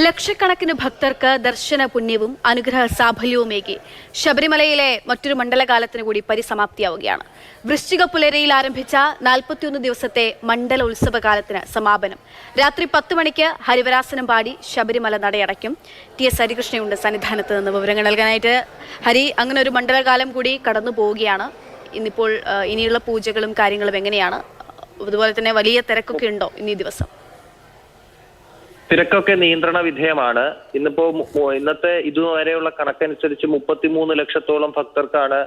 ലക്ഷക്കണക്കിന് ഭക്തർക്ക് ദർശന പുണ്യവും അനുഗ്രഹ സാഫല്യവുമേകി ശബരിമലയിലെ മറ്റൊരു മണ്ഡലകാലത്തിന് കൂടി പരിസമാപ്തിയാവുകയാണ്. വൃശ്ചിക പുലരയിൽ ആരംഭിച്ച 41 ദിവസത്തെ മണ്ഡല ഉത്സവകാലത്തിന് സമാപനം. രാത്രി 10 മണിക്ക് ഹരിവരാസനം പാടി ശബരിമല നടയടയ്ക്കും. ടി.എസ്. ഹരികൃഷ്ണയുണ്ട് സന്നിധാനത്ത് നിന്ന് വിവരങ്ങൾ നൽകാനായിട്ട്. ഹരി, അങ്ങനെ ഒരു മണ്ഡലകാലം കൂടി കടന്നു പോവുകയാണ്. ഇന്നിപ്പോൾ ഇനിയുള്ള പൂജകളും കാര്യങ്ങളും എങ്ങനെയാണ്? അതുപോലെ തന്നെ വലിയ തിരക്കൊക്കെ ഉണ്ടോ ഇന്നീ ദിവസം? തിരക്കൊക്കെ നിയന്ത്രണ വിധേയമാണ്. ഇന്നത്തെ ഇതുവരെയുള്ള കണക്കനുസരിച്ച് 33 ലക്ഷത്തോളം ഭക്തർക്കാണ്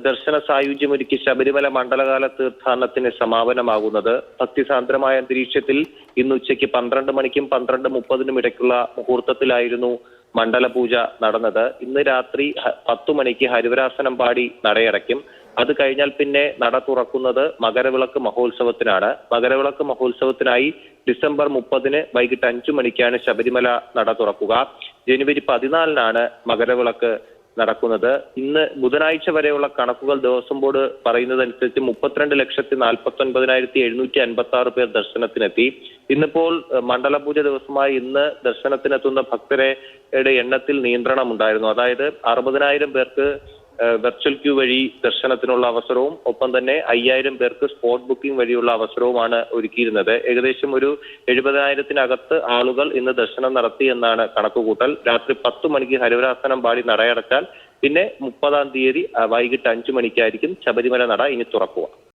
ദർശന സായുജ്യമൊരുക്കി ശബരിമല മണ്ഡലകാല തീർത്ഥാടനത്തിന് സമാപനമാകുന്നത്. ഭക്തിസാന്ദ്രമായ അന്തരീക്ഷത്തിൽ ഇന്ന് ഉച്ചയ്ക്ക് 12 മണിക്കും 12:30 ഇടയ്ക്കുള്ള മുഹൂർത്തത്തിലായിരുന്നു മണ്ഡല പൂജ നടന്നത്. ഇന്ന് രാത്രി 10 മണിക്ക് ഹരിവരാസനം പാടി നടയടയ്ക്കും. അത് കഴിഞ്ഞാൽ പിന്നെ നട തുറക്കുന്നത് മകരവിളക്ക് മഹോത്സവത്തിനാണ്. മകരവിളക്ക് മഹോത്സവത്തിനായി ഡിസംബർ 30 വൈകിട്ട് 5 മണിക്കാണ് ശബരിമല നട തുറക്കുക. ജനുവരി 14 മകരവിളക്ക് നടക്കുന്നത്. ഇന്ന് ബുധനാഴ്ച വരെയുള്ള കണക്കുകൾ ദേവസ്വം ബോർഡ് പറയുന്നതനുസരിച്ച് 32,49,756 പേർ ദർശനത്തിനെത്തി. ഇന്നിപ്പോൾ മണ്ഡലപൂജ ദിവസമായി ഇന്ന് ദർശനത്തിനെത്തുന്ന ഭക്തരുടെ എണ്ണത്തിൽ നിയന്ത്രണം ഉണ്ടായിരുന്നു. അതായത് 60,000 പേർക്ക് വെർച്വൽ ക്യൂ വഴി ദർശനത്തിനുള്ള അവസരവും ഒപ്പം തന്നെ 5,000 പേർക്ക് സ്പോട്ട് ബുക്കിംഗ് വഴിയുള്ള അവസരവുമാണ് ഒരുക്കിയിരുന്നത്. ഏകദേശം ഒരു 70,000-നകത്ത് ആളുകൾ ഇന്ന് ദർശനം നടത്തി എന്നാണ് കണക്കുകൂട്ടൽ. രാത്രി 10 മണിക്ക് ഹരിവരാസനം പാടി നടയടച്ചാൽ പിന്നെ 30-ാം തീയതി വൈകിട്ട് 5 മണിക്കായിരിക്കും ശബരിമല നട ഇനി തുറക്കുക.